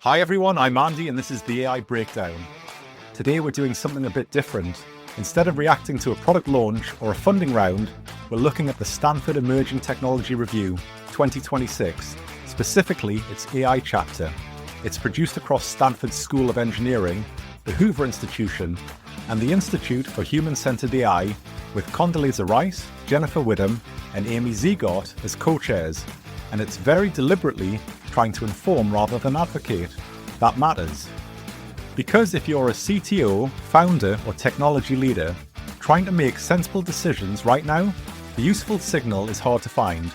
Hi everyone, I'm Andy and this is the AI Breakdown. Today we're doing something a bit different. Instead of reacting to a product launch or a funding round, we're looking at the Stanford Emerging Technology Review 2026, specifically its AI chapter. It's produced across Stanford's School of Engineering, the Hoover Institution, and the Institute for Human-Centered AI, with Condoleezza Rice, Jennifer Widom, and Amy Zegart as co-chairs. And it's very deliberately trying to inform rather than advocate. That matters. Because if you're a CTO, founder, or technology leader trying to make sensible decisions right now, the useful signal is hard to find.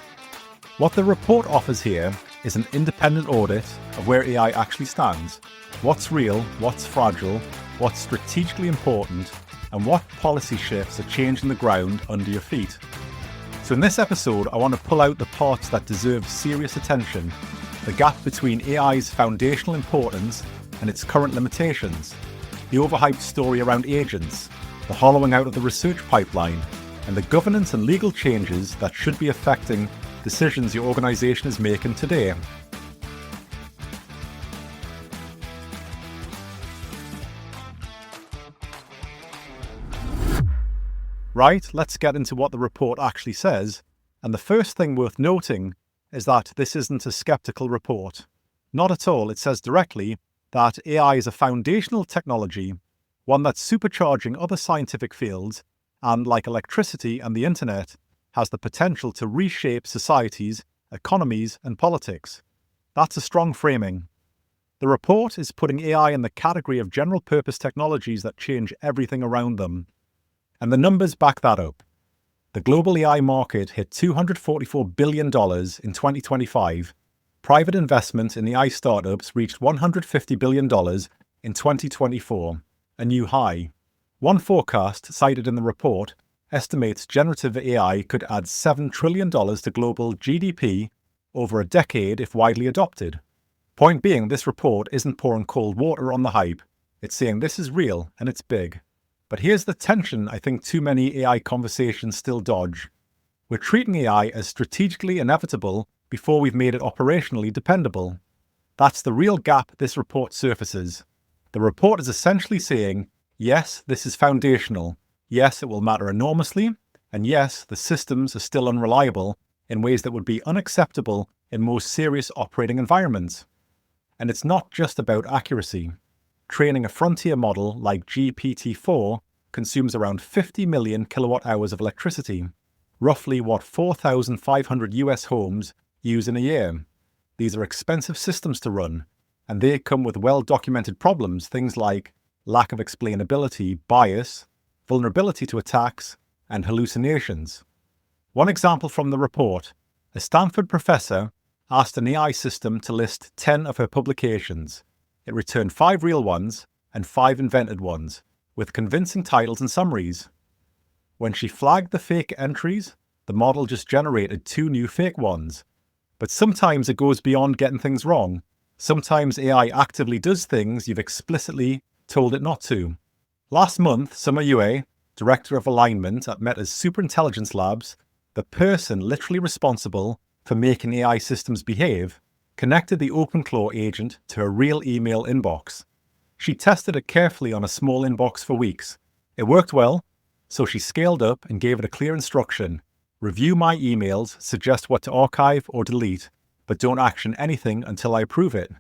What the report offers here is an independent audit of where AI actually stands, what's real, what's fragile, what's strategically important, and what policy shifts are changing the ground under your feet. So in this episode, I want to pull out the parts that deserve serious attention, the gap between AI's foundational importance and its current limitations, the overhyped story around agents, the hollowing out of the research pipeline, and the governance and legal changes that should be affecting decisions your organization is making today. Right, let's get into what the report actually says, and the first thing worth noting is that this isn't a skeptical report. Not at all. It says directly that AI is a foundational technology, one that's supercharging other scientific fields, and like electricity and the internet, has the potential to reshape societies, economies, and politics. That's a strong framing. The report is putting AI in the category of general-purpose technologies that change everything around them. And the numbers back that up. The global AI market hit $244 billion in 2025. Private investment in AI startups reached $150 billion in 2024, a new high. One forecast cited in the report estimates generative AI could add $7 trillion to global GDP over a decade if widely adopted. Point being, this report isn't pouring cold water on the hype. It's saying this is real and it's big. But here's the tension I think too many AI conversations still dodge. We're treating AI as strategically inevitable before we've made it operationally dependable. That's the real gap this report surfaces. The report is essentially saying, yes, this is foundational, yes, it will matter enormously, and yes, the systems are still unreliable in ways that would be unacceptable in most serious operating environments. And it's not just about accuracy. Training a frontier model like GPT-4 consumes around 50 million kilowatt hours of electricity, roughly what 4,500 US homes use in a year. These are expensive systems to run, and they come with well-documented problems, things like lack of explainability, bias, vulnerability to attacks, and hallucinations. One example from the report, a Stanford professor asked an AI system to list 10 of her publications. It returned 5 real ones and 5 invented ones, with convincing titles and summaries. When she flagged the fake entries, the model just generated 2 new fake ones. But sometimes it goes beyond getting things wrong. Sometimes AI actively does things you've explicitly told it not to. Last month, Summer Yue, Director of Alignment at Meta's Superintelligence Labs, the person literally responsible for making AI systems behave, connected the OpenClaw agent to her real email inbox. She tested it carefully on a small inbox for weeks. It worked well, so she scaled up and gave it a clear instruction. Review my emails, suggest what to archive or delete, but don't action anything until I approve it.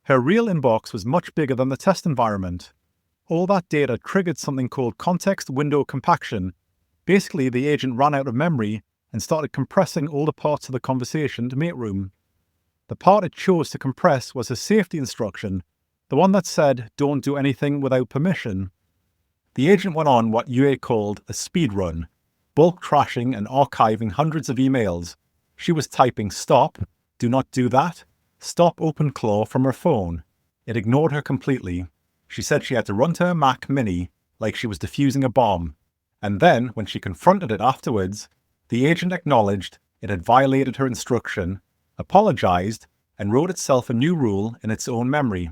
Her real inbox was much bigger than the test environment. All that data triggered something called context window compaction. Basically, the agent ran out of memory and started compressing all the parts of the conversation to make room. The part it chose to compress was a safety instruction, the one that said, don't do anything without permission. The agent went on what Yue called a speed run, bulk trashing and archiving hundreds of emails. She was typing stop, do not do that, stop OpenClaw from her phone. It ignored her completely. She said she had to run to her Mac Mini like she was defusing a bomb. And then, when she confronted it afterwards, the agent acknowledged it had violated her instruction, apologized, and wrote itself a new rule in its own memory.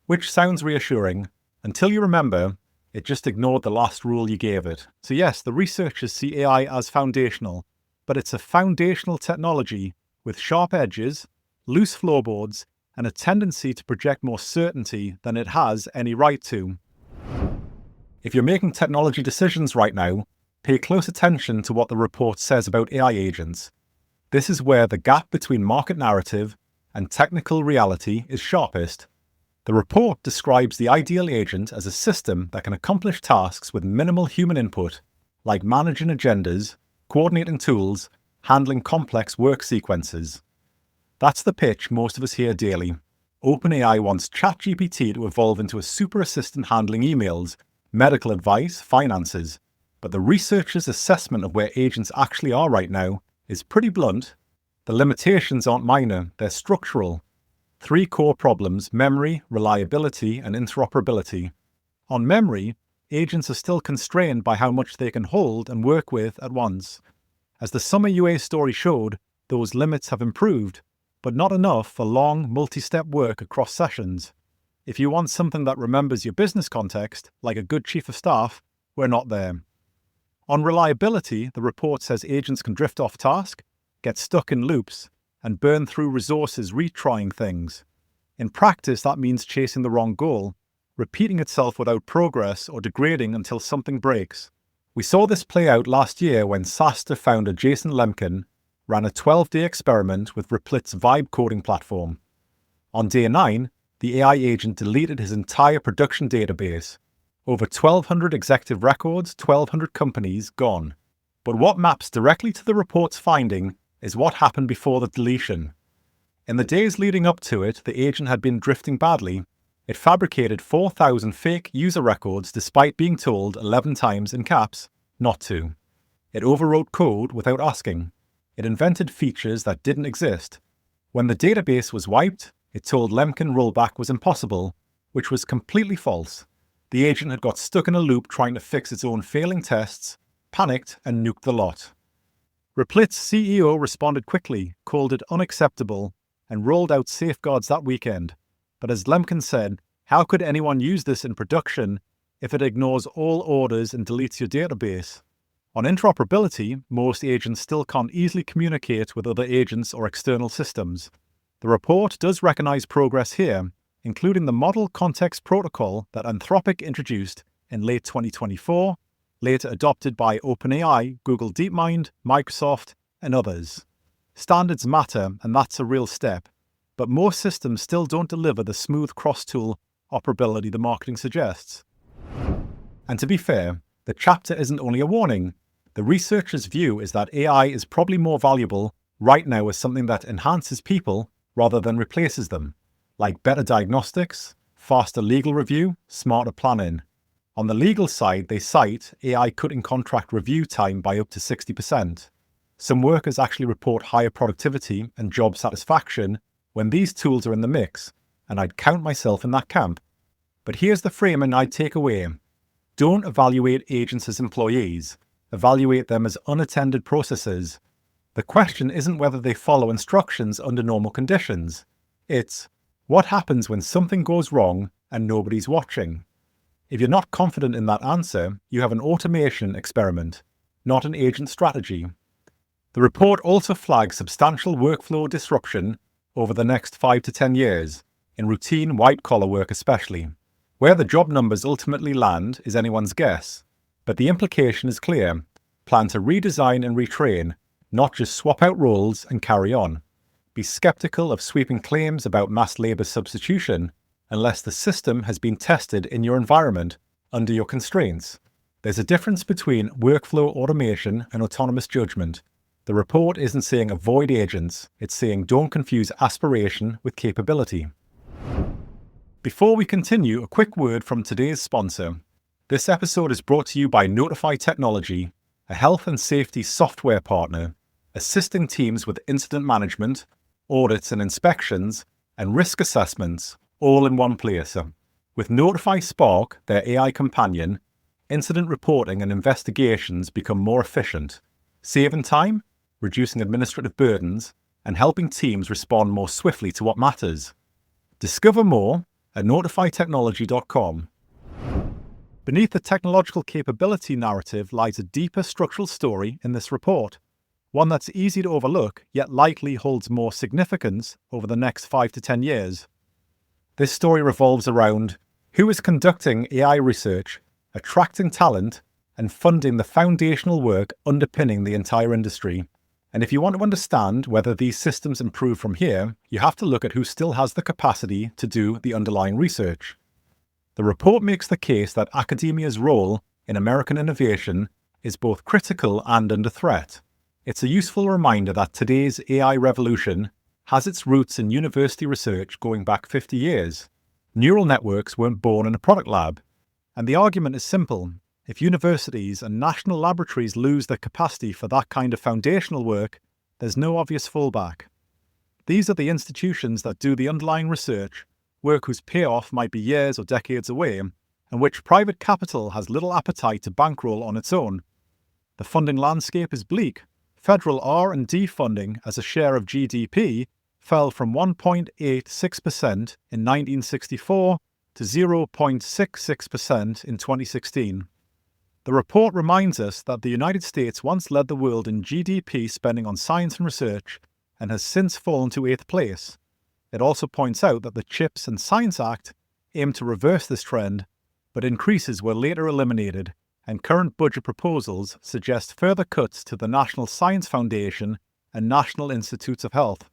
Which sounds reassuring, until you remember it just ignored the last rule you gave it. So yes, the researchers see AI as foundational, but it's a foundational technology with sharp edges, loose floorboards, and a tendency to project more certainty than it has any right to. If you're making technology decisions right now, pay close attention to what the report says about AI agents. This is where the gap between market narrative and technical reality is sharpest. The report describes the ideal agent as a system that can accomplish tasks with minimal human input, like managing agendas, coordinating tools, handling complex work sequences. That's the pitch most of us hear daily. OpenAI wants ChatGPT to evolve into a super assistant handling emails, medical advice, finances. But the researchers' assessment of where agents actually are right now is pretty blunt. The limitations aren't minor, they're structural. 3 core problems: memory, reliability, and interoperability. On memory, agents are still constrained by how much they can hold and work with at once. As the summer UA story showed, those limits have improved, but not enough for long, multi-step work across sessions. If you want something that remembers your business context, like a good chief of staff, we're not there. On reliability, the report says agents can drift off task, get stuck in loops, and burn through resources retrying things. In practice, that means chasing the wrong goal, repeating itself without progress, or degrading until something breaks. We saw this play out last year when SaaStr founder Jason Lemkin ran a 12-day experiment with Replit's Vibe coding platform. On day 9, the AI agent deleted his entire production database. Over 1,200 executive records, 1,200 companies gone. But what maps directly to the report's finding is what happened before the deletion. In the days leading up to it, the agent had been drifting badly. It fabricated 4,000 fake user records despite being told 11 times in caps not to. It overwrote code without asking. It invented features that didn't exist. When the database was wiped, it told Lemkin rollback was impossible, which was completely false. The agent had got stuck in a loop trying to fix its own failing tests, panicked, and nuked the lot. Replit's CEO responded quickly, called it unacceptable, and rolled out safeguards that weekend. But as Lemkin said, how could anyone use this in production if it ignores all orders and deletes your database? On interoperability, most agents still can't easily communicate with other agents or external systems. The report does recognize progress here, including the Model Context Protocol that Anthropic introduced in late 2024, later adopted by OpenAI, Google DeepMind, Microsoft, and others. Standards matter, and that's a real step, but most systems still don't deliver the smooth cross-tool operability the marketing suggests. And to be fair, the chapter isn't only a warning. The researchers' view is that AI is probably more valuable right now as something that enhances people rather than replaces them, like better diagnostics, faster legal review, smarter planning. On the legal side, they cite AI cutting contract review time by up to 60%. Some workers actually report higher productivity and job satisfaction when these tools are in the mix, and I'd count myself in that camp. But here's the framing I'd take away. Don't evaluate agents as employees. Evaluate them as unattended processes. The question isn't whether they follow instructions under normal conditions. It's, what happens when something goes wrong and nobody's watching? If you're not confident in that answer, you have an automation experiment, not an agent strategy. The report also flags substantial workflow disruption over the next 5 to 10 years, in routine white-collar work especially. Where the job numbers ultimately land is anyone's guess, but the implication is clear. Plan to redesign and retrain, not just swap out roles and carry on. Be skeptical of sweeping claims about mass labour substitution unless the system has been tested in your environment under your constraints. There's a difference between workflow automation and autonomous judgment. The report isn't saying avoid agents, it's saying don't confuse aspiration with capability. Before we continue, a quick word from today's sponsor. This episode is brought to you by Notify Technology, a health and safety software partner, assisting teams with incident management, audits and inspections, and risk assessments, all in one place. With Notify Spark, their AI companion, incident reporting and investigations become more efficient, saving time, reducing administrative burdens, and helping teams respond more swiftly to what matters. Discover more at notifytechnology.com. Beneath the technological capability narrative lies a deeper structural story in this report. one that's easy to overlook yet likely holds more significance over the next 5 to 10 years. This story revolves around who is conducting AI research, attracting talent, and funding the foundational work underpinning the entire industry. And if you want to understand whether these systems improve from here, you have to look at who still has the capacity to do the underlying research. The report makes the case that academia's role in American innovation is both critical and under threat. It's a useful reminder that today's AI revolution has its roots in university research going back 50 years. Neural networks weren't born in a product lab. And the argument is simple. If universities and national laboratories lose their capacity for that kind of foundational work, there's no obvious fallback. These are the institutions that do the underlying research, work whose payoff might be years or decades away, and which private capital has little appetite to bankroll on its own. The funding landscape is bleak. Federal R&D funding as a share of GDP fell from 1.86% in 1964 to 0.66% in 2016. The report reminds us that the United States once led the world in GDP spending on science and research and has since fallen to 8th place. It also points out that the CHIPS and Science Act aimed to reverse this trend, but increases were later eliminated, and current budget proposals suggest further cuts to the National Science Foundation and National Institutes of Health.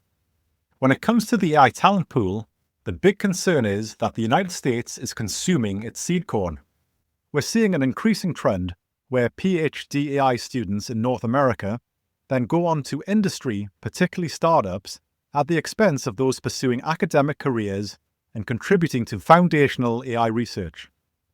When it comes to the AI talent pool, the big concern is that the United States is consuming its seed corn. We're seeing an increasing trend where PhD AI students in North America then go on to industry, particularly startups, at the expense of those pursuing academic careers and contributing to foundational AI research.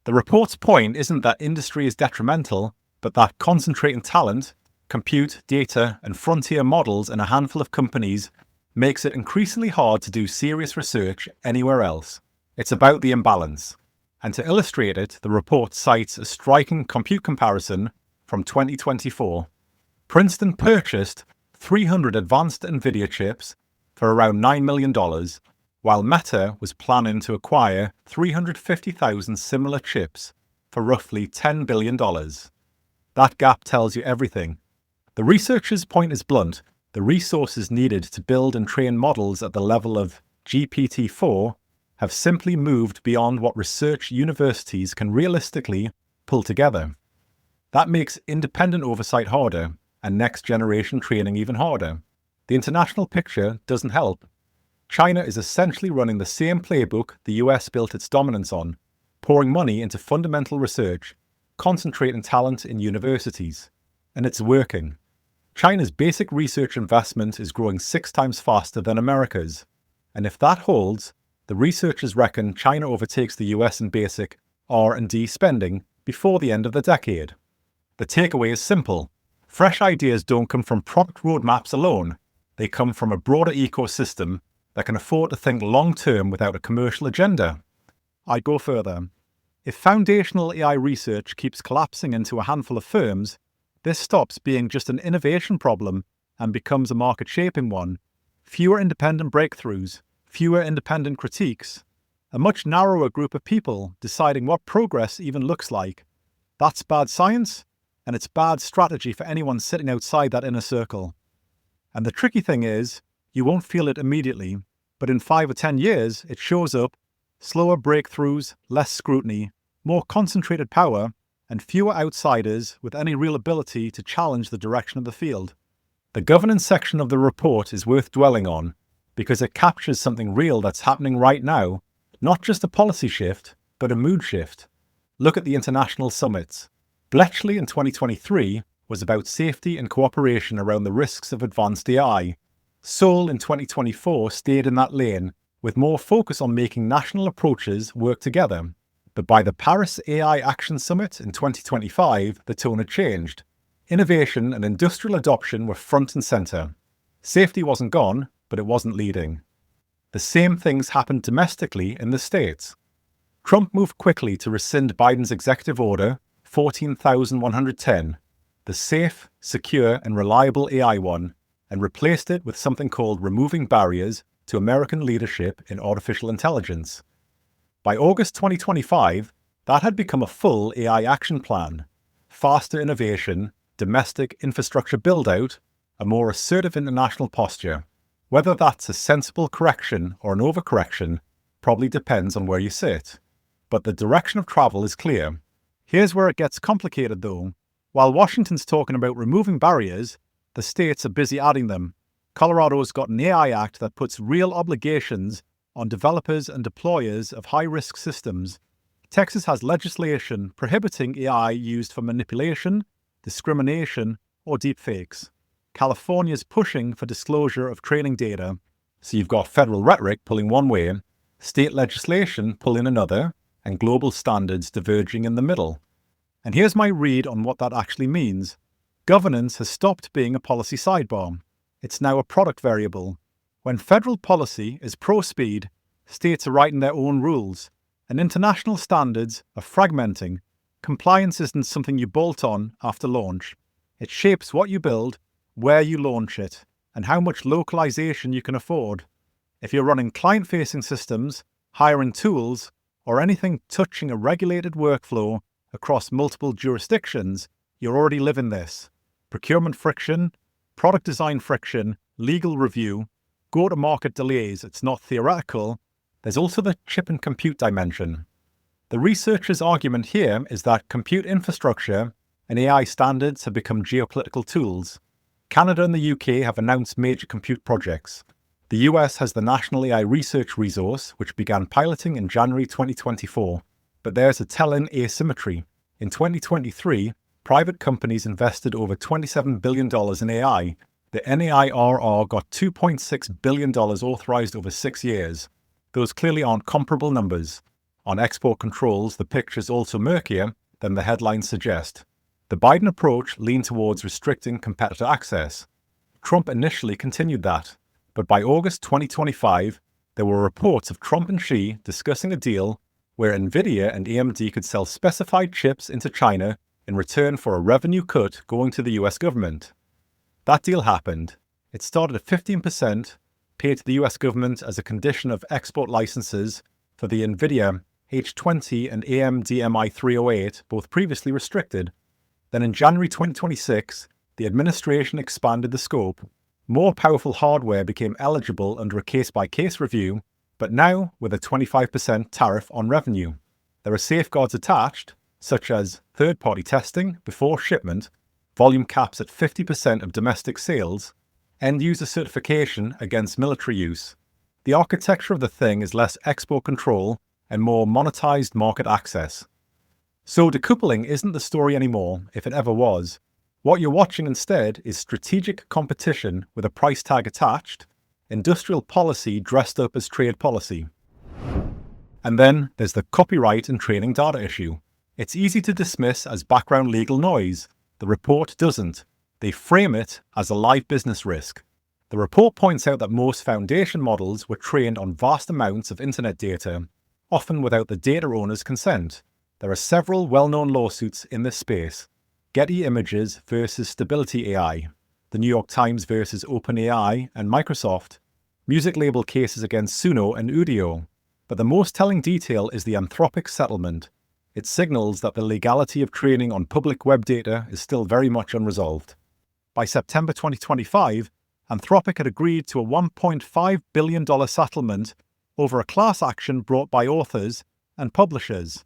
The report's point isn't that industry is detrimental, but that concentrating talent, compute, data, and frontier models in a handful of companies makes it increasingly hard to do serious research anywhere else. It's about the imbalance. And to illustrate it, the report cites a striking compute comparison from 2024. Princeton purchased 300 advanced NVIDIA chips for around $9 million, while Meta was planning to acquire 350,000 similar chips for roughly $10 billion. That gap tells you everything. The researchers' point is blunt. The resources needed to build and train models at the level of GPT-4 have simply moved beyond what research universities can realistically pull together. That makes independent oversight harder and next-generation training even harder. The international picture doesn't help. China is essentially running the same playbook the US built its dominance on, pouring money into fundamental research, concentrating talent in universities. And it's working. China's basic research investment is growing 6 times faster than America's. And if that holds, the researchers reckon China overtakes the US in basic R&D spending before the end of the decade. The takeaway is simple. Fresh ideas don't come from product roadmaps alone. They come from a broader ecosystem that can afford to think long-term without a commercial agenda. I'd go further. If foundational AI research keeps collapsing into a handful of firms, this stops being just an innovation problem and becomes a market-shaping one. Fewer independent breakthroughs, fewer independent critiques, a much narrower group of people deciding what progress even looks like. That's bad science, and it's bad strategy for anyone sitting outside that inner circle. And the tricky thing is, you won't feel it immediately, but in 5 or 10 years, it shows up: slower breakthroughs, less scrutiny, more concentrated power, and fewer outsiders with any real ability to challenge the direction of the field. The governance section of the report is worth dwelling on because it captures something real that's happening right now, not just a policy shift, but a mood shift. Look at the international summits. Bletchley in 2023 was about safety and cooperation around the risks of advanced AI. Seoul in 2024 stayed in that lane, with more focus on making national approaches work together. But by the Paris AI Action Summit in 2025, the tone had changed. Innovation and industrial adoption were front and center. Safety wasn't gone, but it wasn't leading. The same things happened domestically in the States. Trump moved quickly to rescind Biden's executive order 14,110, the safe, secure, and reliable AI one, and replaced it with something called Removing Barriers to American Leadership in Artificial Intelligence. By August 2025, that had become a full AI action plan: faster innovation, domestic infrastructure build-out, a more assertive international posture. Whether that's a sensible correction or an overcorrection probably depends on where you sit. But the direction of travel is clear. Here's where it gets complicated though. While Washington's talking about removing barriers, the states are busy adding them. Colorado's got an AI Act that puts real obligations on developers and deployers of high-risk systems. Texas has legislation prohibiting AI used for manipulation, discrimination, or deepfakes. California's pushing for disclosure of training data. So you've got federal rhetoric pulling one way, state legislation pulling another, and global standards diverging in the middle. And here's my read on what that actually means. Governance has stopped being a policy sidebar. It's now a product variable. When federal policy is pro-speed, states are writing their own rules, and international standards are fragmenting. Compliance isn't something you bolt on after launch. It shapes what you build, where you launch it, and how much localization you can afford. If you're running client-facing systems, hiring tools, or anything touching a regulated workflow across multiple jurisdictions, you're already living this. Procurement friction, product design friction, legal review, go-to-market delays. It's not theoretical. There's also the chip and compute dimension. The researchers' argument here is that compute infrastructure and AI standards have become geopolitical tools. Canada and the UK have announced major compute projects. The US has the National AI Research Resource, which began piloting in January 2024. But there's a telling asymmetry. In 2023, private companies invested over $27 billion in AI. The NAIRR got $2.6 billion authorized over 6 years. Those clearly aren't comparable numbers. On export controls, the picture's also murkier than the headlines suggest. The Biden approach leaned towards restricting competitor access. Trump initially continued that. But by August 2025, there were reports of Trump and Xi discussing a deal where Nvidia and AMD could sell specified chips into China in return for a revenue cut going to the US government. That deal happened. It started at 15% paid to the US government as a condition of export licenses for the Nvidia H20 and AMD MI308, both previously restricted. Then in January 2026, the administration expanded the scope. More powerful hardware became eligible under a case-by-case review, but now with a 25% tariff on revenue. There are safeguards attached, such as third-party testing before shipment, volume caps at 50% of domestic sales, end-user certification against military use. The architecture of the thing is less export control and more monetized market access. So decoupling isn't the story anymore, if it ever was. What you're watching instead is strategic competition with a price tag attached, industrial policy dressed up as trade policy. And then there's the copyright and training data issue. It's easy to dismiss as background legal noise. The report doesn't. They frame it as a live business risk. The report points out that most foundation models were trained on vast amounts of internet data, often without the data owner's consent. There are several well-known lawsuits in this space. Getty Images versus Stability AI, the New York Times versus OpenAI and Microsoft, music label cases against Suno and Udio. But the most telling detail is the Anthropic settlement. It signals that the legality of training on public web data is still very much unresolved. By September 2025, Anthropic had agreed to a $1.5 billion settlement over a class action brought by authors and publishers.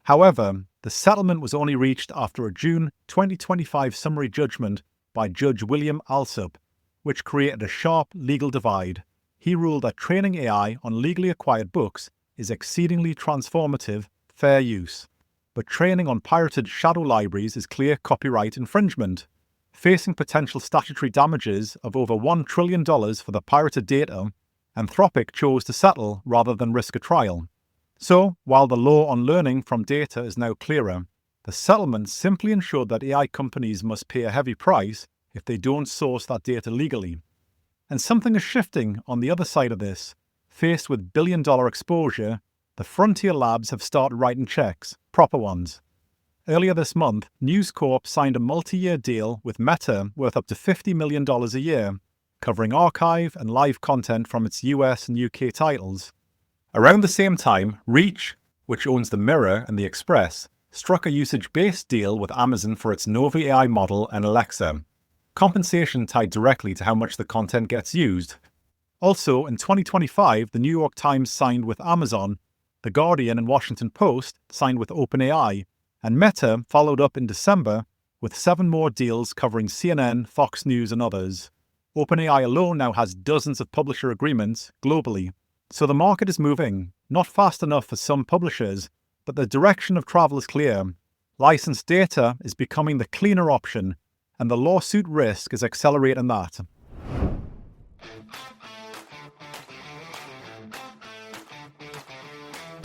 However, the settlement was only reached after a June 2025 summary judgment by Judge William Alsup, which created a sharp legal divide. He ruled that training AI on legally acquired books is exceedingly transformative, fair use. But training on pirated shadow libraries is clear copyright infringement. Facing potential statutory damages of over $1 trillion for the pirated data, Anthropic chose to settle rather than risk a trial. So, while the law on learning from data is now clearer, the settlement simply ensured that AI companies must pay a heavy price if they don't source that data legally. And something is shifting on the other side of this. Faced with billion-dollar exposure, the frontier labs have started writing checks, proper ones. Earlier this month, News Corp signed a multi-year deal with Meta worth up to $50 million a year, covering archive and live content from its US and UK titles. Around the same time, Reach, which owns the Mirror and the Express, struck a usage-based deal with Amazon for its Nova AI model and Alexa. compensation tied directly to how much the content gets used. Also, in 2025, the New York Times signed with Amazon, The Guardian and Washington Post signed with OpenAI, and Meta followed up in December with 7 more deals covering CNN, Fox News, and others. OpenAI alone now has dozens of publisher agreements globally. So the market is moving, not fast enough for some publishers, but the direction of travel is clear. Licensed data is becoming the cleaner option, and the lawsuit risk is accelerating that.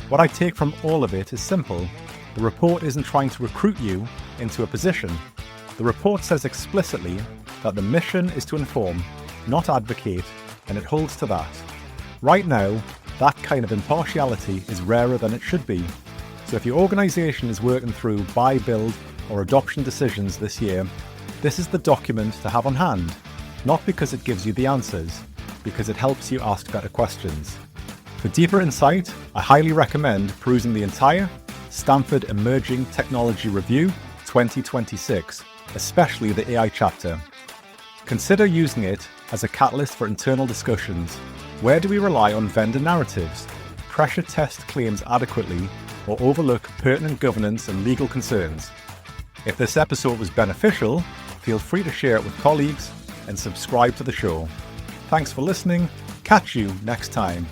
What I take from all of it is simple. The report isn't trying to recruit you into a position. The report says explicitly that the mission is to inform, not advocate, and it holds to that. Right now, that kind of impartiality is rarer than it should be. So if your organization is working through buy, build, or adoption decisions this year, this is the document to have on hand, not because it gives you the answers, because it helps you ask better questions. For deeper insight, I highly recommend perusing the entire Stanford Emerging Technology Review 2026, especially the AI chapter. Consider using it as a catalyst for internal discussions. Where do we rely on vendor narratives, pressure test claims adequately, or overlook pertinent governance and legal concerns? If this episode was beneficial, feel free to share it with colleagues and subscribe to the show. Thanks for listening. Catch you next time.